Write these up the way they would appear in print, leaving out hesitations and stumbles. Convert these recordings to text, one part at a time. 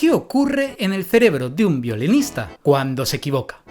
¿Qué ocurre en el cerebro de un violinista cuando se equivoca?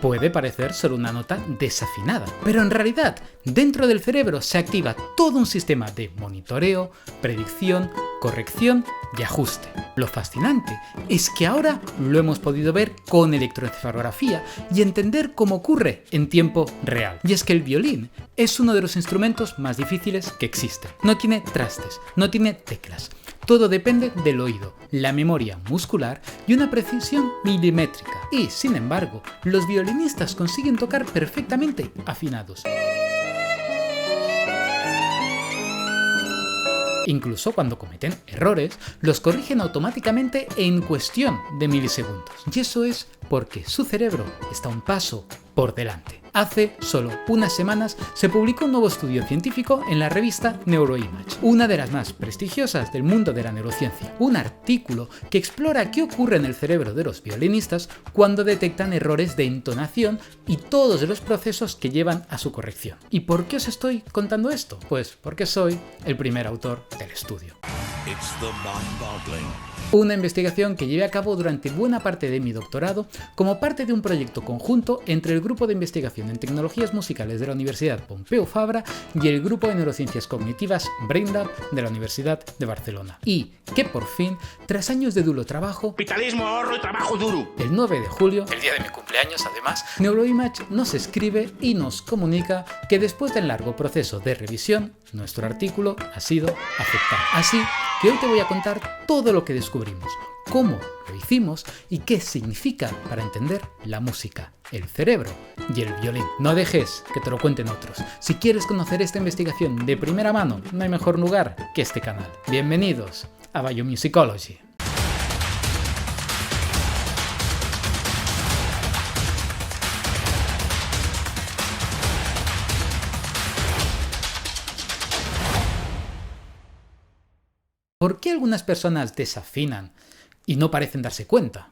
Puede parecer solo una nota desafinada, pero en realidad dentro del cerebro se activa todo un sistema de monitoreo, predicción, corrección y ajuste. Lo fascinante es que ahora lo hemos podido ver con electroencefalografía y entender cómo ocurre en tiempo real. Y es que el violín es uno de los instrumentos más difíciles que existen. No tiene trastes, no tiene teclas. Todo depende del oído, la memoria muscular y una precisión milimétrica. Y, sin embargo, los violinistas consiguen tocar perfectamente afinados. Incluso cuando cometen errores, los corrigen automáticamente en cuestión de milisegundos. Y eso es porque su cerebro está un paso por delante. Hace solo unas semanas se publicó un nuevo estudio científico en la revista Neuroimage, una de las más prestigiosas del mundo de la neurociencia. Un artículo que explora qué ocurre en el cerebro de los violinistas cuando detectan errores de entonación y todos los procesos que llevan a su corrección. ¿Y por qué os estoy contando esto? Pues porque soy el primer autor del estudio. Una investigación que llevé a cabo durante buena parte de mi doctorado como parte de un proyecto conjunto entre el Grupo de Investigación en Tecnologías Musicales de la Universidad Pompeu Fabra y el Grupo de Neurociencias Cognitivas BrainLab de la Universidad de Barcelona. Y que por fin, tras años de duro trabajo, capitalismo, ahorro y trabajo duro, el 9 de julio, el día de mi cumpleaños además, Neuroimage nos escribe y nos comunica que después del largo proceso de revisión, nuestro artículo ha sido aceptado. Así que hoy te voy a contar todo lo que descubrimos, cómo lo hicimos y qué significa para entender la música, el cerebro y el violín. No dejes que te lo cuenten otros. Si quieres conocer esta investigación de primera mano, no hay mejor lugar que este canal. Bienvenidos a Biomusicology. ¿Por qué algunas personas desafinan y no parecen darse cuenta?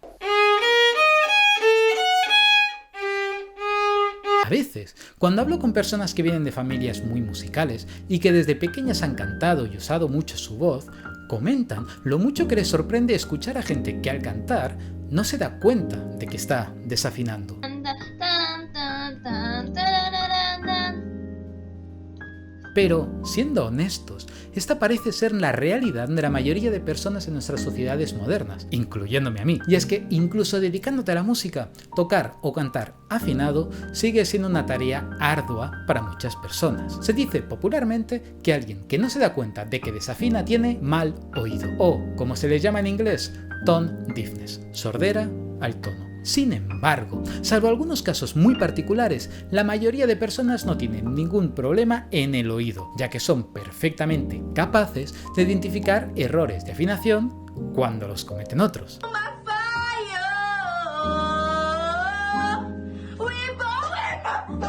A veces, cuando hablo con personas que vienen de familias muy musicales y que desde pequeñas han cantado y usado mucho su voz, comentan lo mucho que les sorprende escuchar a gente que al cantar no se da cuenta de que está desafinando. Pero, siendo honestos, esta parece ser la realidad de la mayoría de personas en nuestras sociedades modernas, incluyéndome a mí. Y es que, incluso dedicándote a la música, tocar o cantar afinado sigue siendo una tarea ardua para muchas personas. Se dice popularmente que alguien que no se da cuenta de que desafina tiene mal oído, o, como se le llama en inglés, tone deafness, sordera al tono. Sin embargo, salvo algunos casos muy particulares, la mayoría de personas no tienen ningún problema en el oído, ya que son perfectamente capaces de identificar errores de afinación cuando los cometen otros.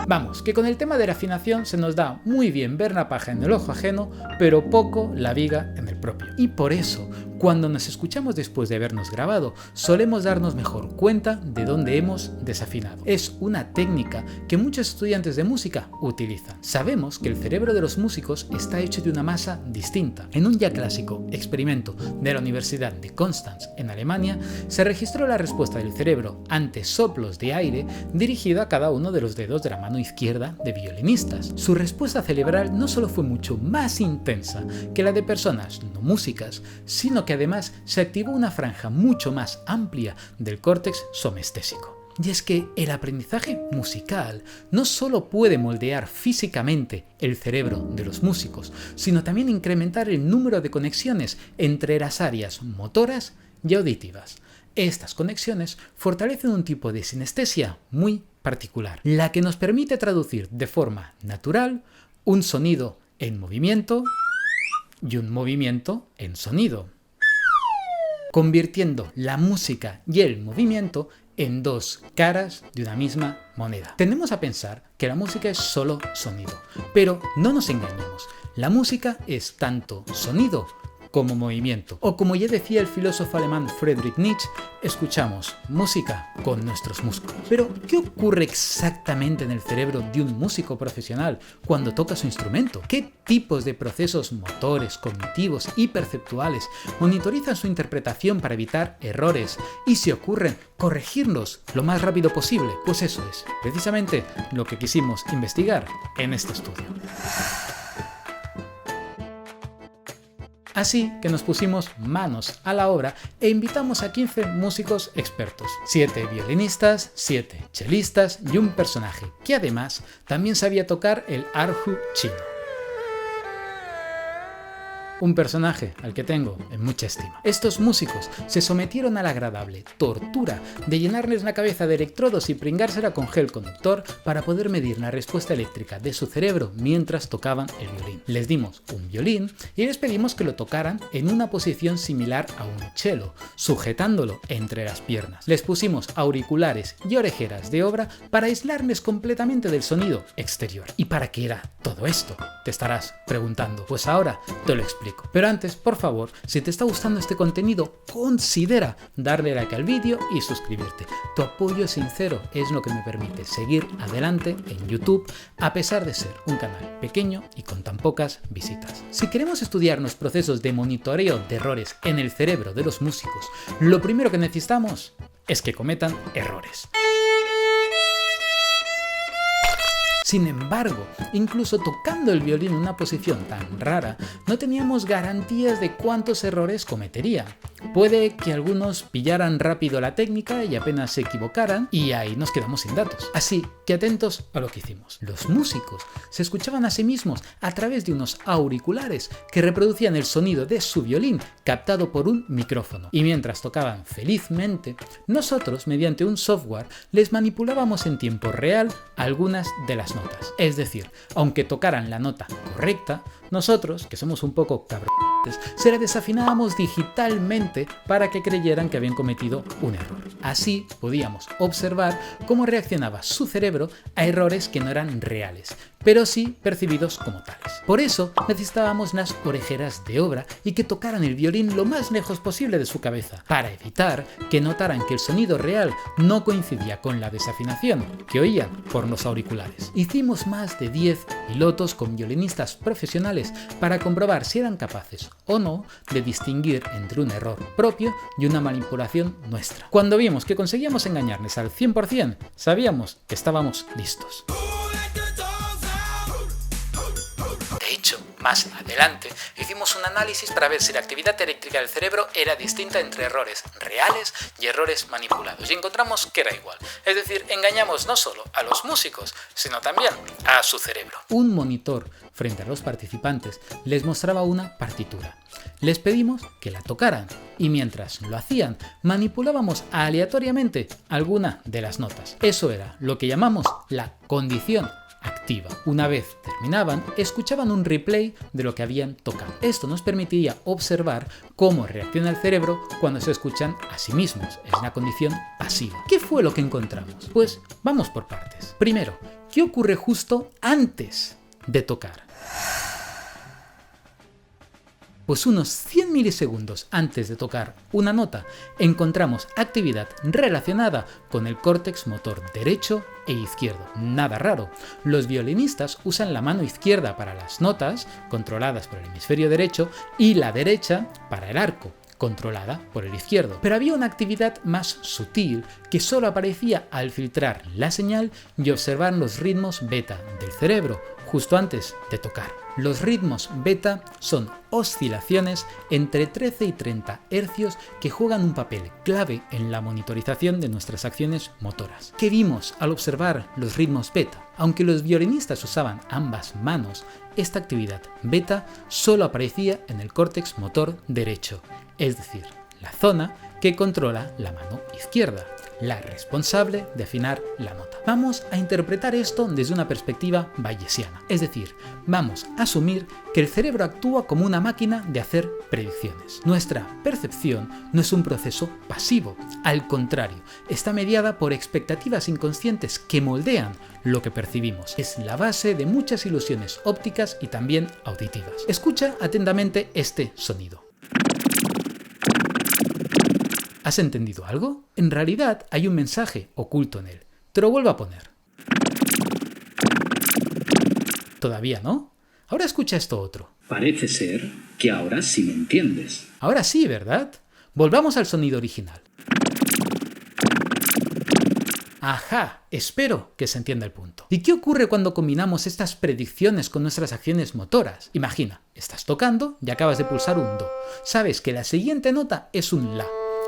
Vamos, que con el tema de la afinación se nos da muy bien ver la paja en el ojo ajeno, pero poco la viga en el propio. Y por eso, cuando nos escuchamos después de habernos grabado, solemos darnos mejor cuenta de dónde hemos desafinado. Es una técnica que muchos estudiantes de música utilizan. Sabemos que el cerebro de los músicos está hecho de una masa distinta. En un ya clásico experimento de la Universidad de Konstanz en Alemania, se registró la respuesta del cerebro ante soplos de aire dirigido a cada uno de los dedos de la mano izquierda de violinistas. Su respuesta cerebral no solo fue mucho más intensa que la de personas no músicas, sino que además se activó una franja mucho más amplia del córtex somestésico. Y es que el aprendizaje musical no solo puede moldear físicamente el cerebro de los músicos, sino también incrementar el número de conexiones entre las áreas motoras y auditivas. Estas conexiones fortalecen un tipo de sinestesia muy particular, la que nos permite traducir de forma natural un sonido en movimiento y un movimiento en sonido, convirtiendo la música y el movimiento en dos caras de una misma moneda. Tendemos a pensar que la música es solo sonido, pero no nos engañemos. La música es tanto sonido como movimiento. O como ya decía el filósofo alemán Friedrich Nietzsche, escuchamos música con nuestros músculos. Pero, ¿qué ocurre exactamente en el cerebro de un músico profesional cuando toca su instrumento? ¿Qué tipos de procesos motores, cognitivos y perceptuales monitorizan su interpretación para evitar errores y, si ocurren, corregirlos lo más rápido posible? Pues eso es precisamente lo que quisimos investigar en este estudio. Así que nos pusimos manos a la obra e invitamos a 15 músicos expertos, 7 violinistas, 7 chelistas y un personaje que además también sabía tocar el erhu chino. Un personaje al que tengo en mucha estima. Estos músicos se sometieron a la agradable tortura de llenarles la cabeza de electrodos y pringársela con gel conductor para poder medir la respuesta eléctrica de su cerebro mientras tocaban el violín. Les dimos un violín y les pedimos que lo tocaran en una posición similar a un cello, sujetándolo entre las piernas. Les pusimos auriculares y orejeras de obra para aislarles completamente del sonido exterior. ¿Y para qué era todo esto? Te estarás preguntando. Pues ahora te lo explico. Pero antes, por favor, si te está gustando este contenido, considera darle like al vídeo y suscribirte. Tu apoyo sincero es lo que me permite seguir adelante en YouTube, a pesar de ser un canal pequeño y con tan pocas visitas. Si queremos estudiar los procesos de monitoreo de errores en el cerebro de los músicos, lo primero que necesitamos es que cometan errores. Sin embargo, incluso tocando el violín en una posición tan rara, no teníamos garantías de cuántos errores cometería. Puede que algunos pillaran rápido la técnica y apenas se equivocaran, y ahí nos quedamos sin datos. Así que atentos a lo que hicimos. Los músicos se escuchaban a sí mismos a través de unos auriculares que reproducían el sonido de su violín captado por un micrófono. Y mientras tocaban felizmente, nosotros, mediante un software, les manipulábamos en tiempo real algunas de las notas. Es decir, aunque tocaran la nota correcta, nosotros, que somos un poco cabrones, se la desafinábamos digitalmente para que creyeran que habían cometido un error. Así podíamos observar cómo reaccionaba su cerebro a errores que no eran reales, pero sí percibidos como tales. Por eso necesitábamos las orejeras de obra y que tocaran el violín lo más lejos posible de su cabeza, para evitar que notaran que el sonido real no coincidía con la desafinación que oían por los auriculares. Hicimos más de 10 pilotos con violinistas profesionales para comprobar si eran capaces o no de distinguir entre un error propio y una manipulación nuestra. Cuando vimos que conseguíamos engañarles al 100%, sabíamos que estábamos listos. De hecho, más adelante hicimos un análisis para ver si la actividad eléctrica del cerebro era distinta entre errores reales y errores manipulados, y encontramos que era igual. Es decir, engañamos no solo a los músicos, sino también a su cerebro. Un monitor frente a los participantes les mostraba una partitura. Les pedimos que la tocaran y mientras lo hacían manipulábamos aleatoriamente alguna de las notas. Eso era lo que llamamos la condición activa. Una vez terminaban, escuchaban un replay de lo que habían tocado. Esto nos permitía observar cómo reacciona el cerebro cuando se escuchan a sí mismos. Es una condición pasiva. ¿Qué fue lo que encontramos? Pues vamos por partes. Primero, ¿qué ocurre justo antes de tocar? Pues unos 100 milisegundos antes de tocar una nota, encontramos actividad relacionada con el córtex motor derecho e izquierdo. Nada raro. Los violinistas usan la mano izquierda para las notas, controladas por el hemisferio derecho, y la derecha para el arco, controlada por el izquierdo. Pero había una actividad más sutil que solo aparecía al filtrar la señal y observar los ritmos beta del cerebro justo antes de tocar. Los ritmos beta son oscilaciones entre 13 y 30 hercios que juegan un papel clave en la monitorización de nuestras acciones motoras. ¿Qué vimos al observar los ritmos beta? Aunque los violinistas usaban ambas manos, esta actividad beta solo aparecía en el córtex motor derecho, es decir, la zona que controla la mano izquierda, la responsable de afinar la nota. Vamos a interpretar esto desde una perspectiva bayesiana, es decir, vamos a asumir que el cerebro actúa como una máquina de hacer predicciones. Nuestra percepción no es un proceso pasivo, al contrario, está mediada por expectativas inconscientes que moldean lo que percibimos. Es la base de muchas ilusiones ópticas y también auditivas. Escucha atentamente este sonido. ¿Has entendido algo? En realidad hay un mensaje oculto en él. Te lo vuelvo a poner. ¿Todavía no? Ahora escucha esto otro. Parece ser que ahora sí me entiendes. Ahora sí, ¿verdad? Volvamos al sonido original. Ajá, espero que se entienda el punto. ¿Y qué ocurre cuando combinamos estas predicciones con nuestras acciones motoras? Imagina, estás tocando y acabas de pulsar un do. Sabes que la siguiente nota es un la.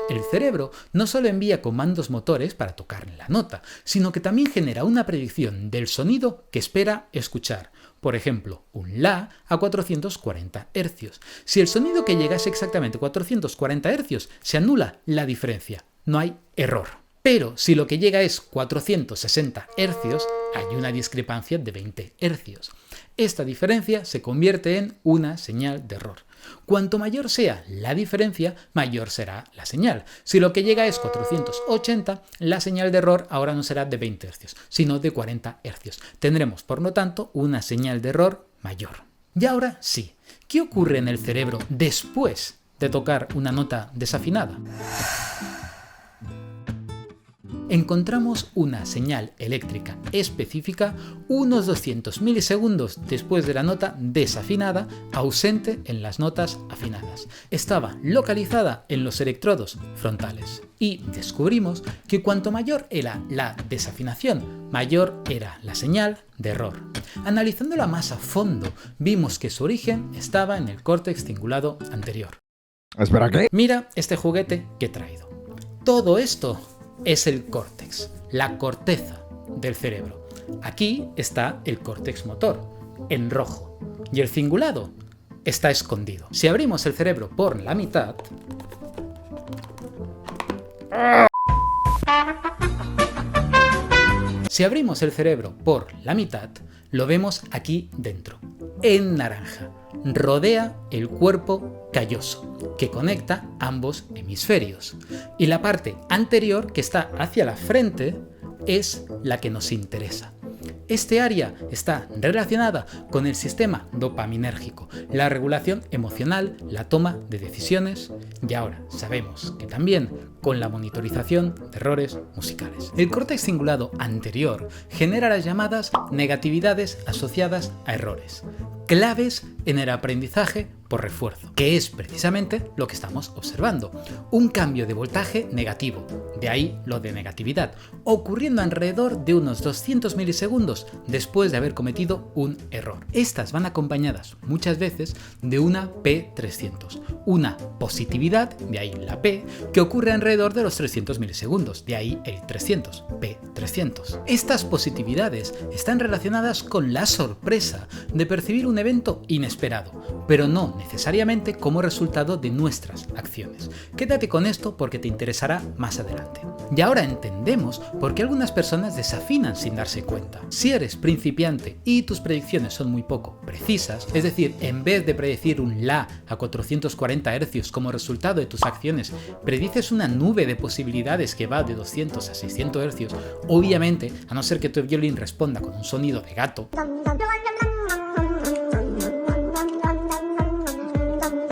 El cerebro no solo envía comandos motores para tocar la nota, sino que también genera una predicción del sonido que espera escuchar. Por ejemplo, un la a 440 Hz. Si el sonido que llega es exactamente 440 Hz, se anula la diferencia. No hay error. Pero si lo que llega es 460 Hz, hay una discrepancia de 20 Hz. Esta diferencia se convierte en una señal de error. Cuanto mayor sea la diferencia, mayor será la señal. Si lo que llega es 480, la señal de error ahora no será de 20 Hz, sino de 40 Hz. Tendremos, por lo tanto, una señal de error mayor. Y ahora sí, ¿qué ocurre en el cerebro después de tocar una nota desafinada? Encontramos una señal eléctrica específica unos 200 milisegundos después de la nota desafinada, ausente en las notas afinadas. Estaba localizada en los electrodos frontales. Y descubrimos que cuanto mayor era la desafinación, mayor era la señal de error. Analizándola más a fondo, vimos que su origen estaba en el córtex cingulado anterior. ¿Espera qué? Mira este juguete que he traído. Todo esto es el córtex, la corteza del cerebro. Aquí está el córtex motor, en rojo, y el cingulado está escondido. Si abrimos el cerebro por la mitad, lo vemos aquí dentro, en naranja. Rodea el cuerpo calloso, que conecta ambos hemisferios. Y la parte anterior, que está hacia la frente, es la que nos interesa. Este área está relacionada con el sistema dopaminérgico, la regulación emocional, la toma de decisiones y ahora sabemos que también con la monitorización de errores musicales. El córtex cingulado anterior genera las llamadas negatividades asociadas a errores, claves en el aprendizaje por refuerzo, que es precisamente lo que estamos observando. Un cambio de voltaje negativo, de ahí lo de negatividad, ocurriendo alrededor de unos 200 milisegundos después de haber cometido un error. Estas van acompañadas muchas veces de una P300, una positividad, de ahí la P, que ocurre alrededor de los 300 milisegundos, de ahí el 300, P300. Estas positividades están relacionadas con la sorpresa de percibir un evento inesperado, pero no necesariamente como resultado de nuestras acciones. Quédate con esto porque te interesará más adelante. Y ahora entendemos por qué algunas personas desafinan sin darse cuenta. Si eres principiante y tus predicciones son muy poco precisas, es decir, en vez de predecir un la a 440 Hz como resultado de tus acciones, predices una nube de posibilidades que va de 200 a 600 Hz, obviamente, a no ser que tu violín responda con un sonido de gato,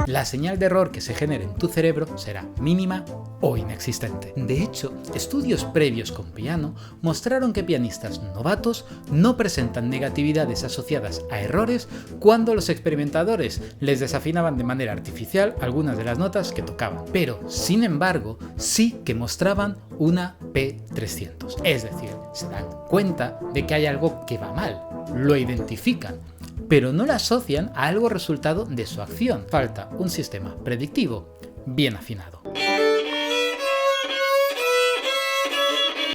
la señal de error que se genere en tu cerebro será mínima o inexistente. De hecho, estudios previos con piano mostraron que pianistas novatos no presentan negatividades asociadas a errores cuando los experimentadores les desafinaban de manera artificial algunas de las notas que tocaban, pero sin embargo sí que mostraban una P300, es decir, se dan cuenta de que hay algo que va mal, lo identifican, pero no la asocian a algo resultado de su acción. Falta un sistema predictivo bien afinado.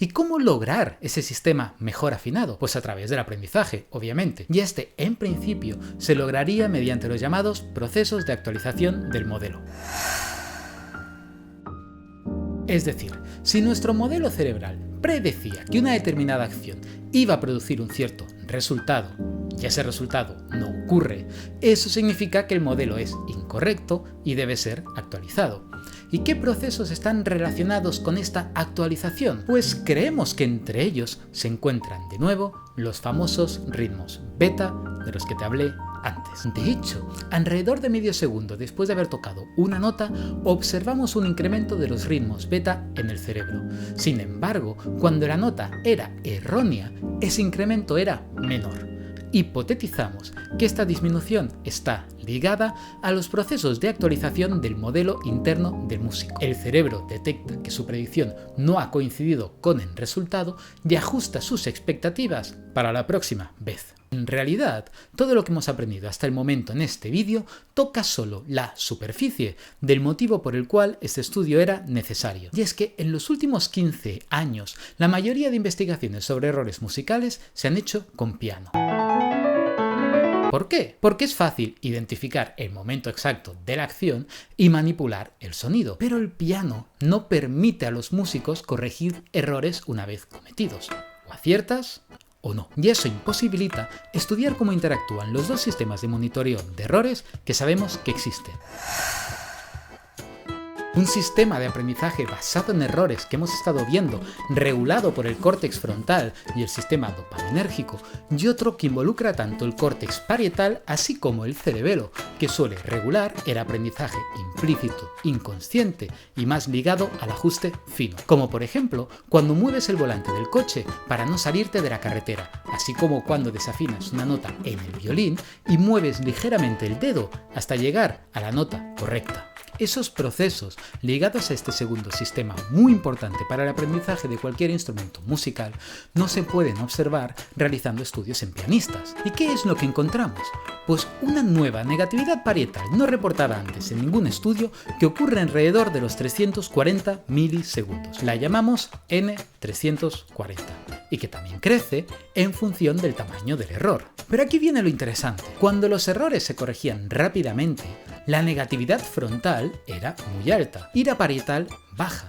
¿Y cómo lograr ese sistema mejor afinado? Pues a través del aprendizaje, obviamente. Y este, en principio, se lograría mediante los llamados procesos de actualización del modelo. Es decir, si nuestro modelo cerebral predecía que una determinada acción iba a producir un cierto resultado, y ese resultado no ocurre, eso significa que el modelo es incorrecto y debe ser actualizado. ¿Y qué procesos están relacionados con esta actualización? Pues creemos que entre ellos se encuentran de nuevo los famosos ritmos beta de los que te hablé antes. De hecho, alrededor de medio segundo después de haber tocado una nota, observamos un incremento de los ritmos beta en el cerebro. Sin embargo, cuando la nota era errónea, ese incremento era menor. Hipotetizamos que esta disminución está ligada a los procesos de actualización del modelo interno del músico. El cerebro detecta que su predicción no ha coincidido con el resultado y ajusta sus expectativas para la próxima vez. En realidad, todo lo que hemos aprendido hasta el momento en este vídeo toca solo la superficie del motivo por el cual este estudio era necesario. Y es que en los últimos 15 años, la mayoría de investigaciones sobre errores musicales se han hecho con piano. ¿Por qué? Porque es fácil identificar el momento exacto de la acción y manipular el sonido, pero el piano no permite a los músicos corregir errores una vez cometidos. O aciertas o no. Y eso imposibilita estudiar cómo interactúan los dos sistemas de monitoreo de errores que sabemos que existen. Un sistema de aprendizaje basado en errores que hemos estado viendo, regulado por el córtex frontal y el sistema dopaminérgico, y otro que involucra tanto el córtex parietal así como el cerebelo, que suele regular el aprendizaje implícito, inconsciente y más ligado al ajuste fino. Como por ejemplo, cuando mueves el volante del coche para no salirte de la carretera, así como cuando desafinas una nota en el violín y mueves ligeramente el dedo hasta llegar a la nota correcta. Esos procesos ligados a este segundo sistema muy importante para el aprendizaje de cualquier instrumento musical no se pueden observar realizando estudios en pianistas. ¿Y qué es lo que encontramos? Pues una nueva negatividad parietal no reportada antes en ningún estudio que ocurre alrededor de los 340 milisegundos. La llamamos N340 y que también crece en función del tamaño del error. Pero aquí viene lo interesante. Cuando los errores se corregían rápidamente, la negatividad frontal era muy alta y la parietal baja.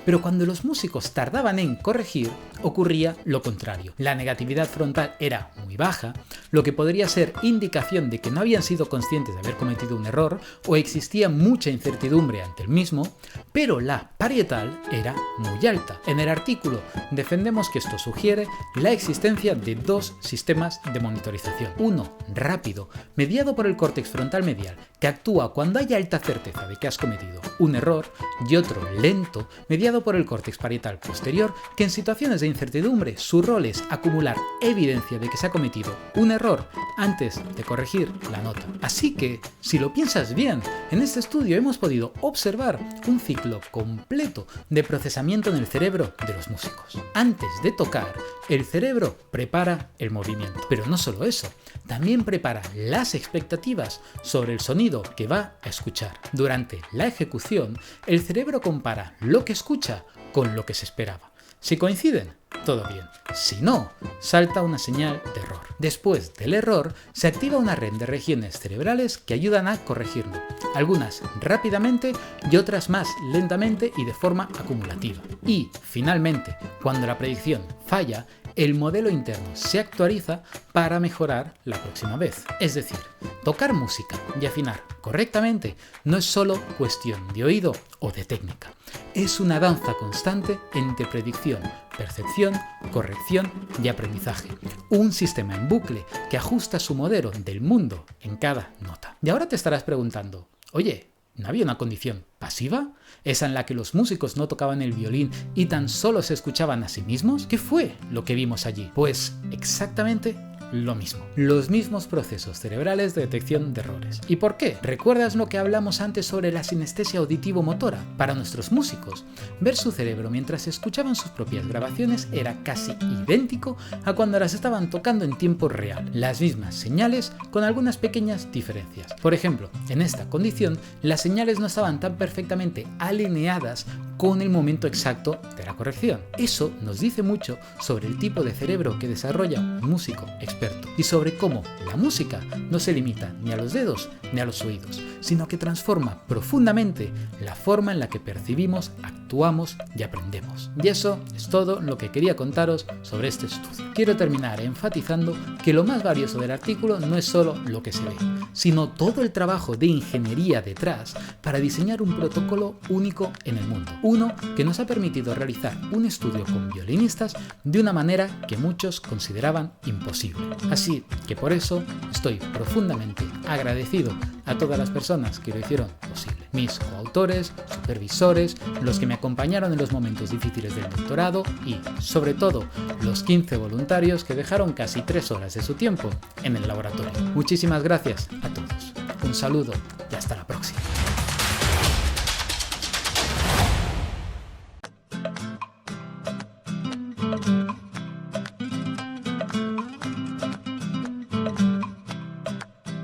Pero cuando los músicos tardaban en corregir, ocurría lo contrario. La negatividad frontal era muy baja, lo que podría ser indicación de que no habían sido conscientes de haber cometido un error o existía mucha incertidumbre ante el mismo, pero la parietal era muy alta. En el artículo defendemos que esto sugiere la existencia de dos sistemas de monitorización. Uno rápido, mediado por el córtex frontal medial, que actúa cuando hay alta certeza de que has cometido un error, y otro lento, mediado por el córtex parietal posterior, que en situaciones de incertidumbre su rol es acumular evidencia de que se ha cometido un error antes de corregir la nota. Así que, si lo piensas bien, en este estudio hemos podido observar un ciclo completo de procesamiento en el cerebro de los músicos. Antes de tocar, el cerebro prepara el movimiento. Pero no solo eso, también prepara las expectativas sobre el sonido que va a escuchar. Durante la ejecución, el cerebro compara lo que escucha con lo que se esperaba. Si coinciden, todo bien. Si no, salta una señal de error. Después del error, se activa una red de regiones cerebrales que ayudan a corregirlo, algunas rápidamente y otras más lentamente y de forma acumulativa. Y, finalmente, cuando la predicción falla, el modelo interno se actualiza para mejorar la próxima vez. Es decir, tocar música y afinar correctamente no es solo cuestión de oído o de técnica. Es una danza constante entre predicción, percepción, corrección y aprendizaje. Un sistema en bucle que ajusta su modelo del mundo en cada nota. Y ahora te estarás preguntando, oye, ¿no había una condición pasiva? ¿Esa en la que los músicos no tocaban el violín y tan solo se escuchaban a sí mismos? ¿Qué fue lo que vimos allí? Pues exactamente lo mismo. Los mismos procesos cerebrales de detección de errores. ¿Y por qué? ¿Recuerdas lo que hablamos antes sobre la sinestesia auditivo-motora? Para nuestros músicos, ver su cerebro mientras escuchaban sus propias grabaciones era casi idéntico a cuando las estaban tocando en tiempo real. Las mismas señales con algunas pequeñas diferencias. Por ejemplo, en esta condición, las señales no estaban tan perfectamente alineadas con el momento exacto de la corrección. Eso nos dice mucho sobre el tipo de cerebro que desarrolla un músico experto y sobre cómo la música no se limita ni a los dedos ni a los oídos, sino que transforma profundamente la forma en la que percibimos actores. actuamos y aprendemos. Y eso es todo lo que quería contaros sobre este estudio. Quiero terminar enfatizando que lo más valioso del artículo no es solo lo que se ve, sino todo el trabajo de ingeniería detrás para diseñar un protocolo único en el mundo. Uno que nos ha permitido realizar un estudio con violinistas de una manera que muchos consideraban imposible. Así que por eso estoy profundamente agradecido a todas las personas que lo hicieron posible. Mis coautores, supervisores, los que me acompañaron en los momentos difíciles del doctorado y, sobre todo, los 15 voluntarios que dejaron casi 3 horas de su tiempo en el laboratorio. Muchísimas gracias a todos. Un saludo y hasta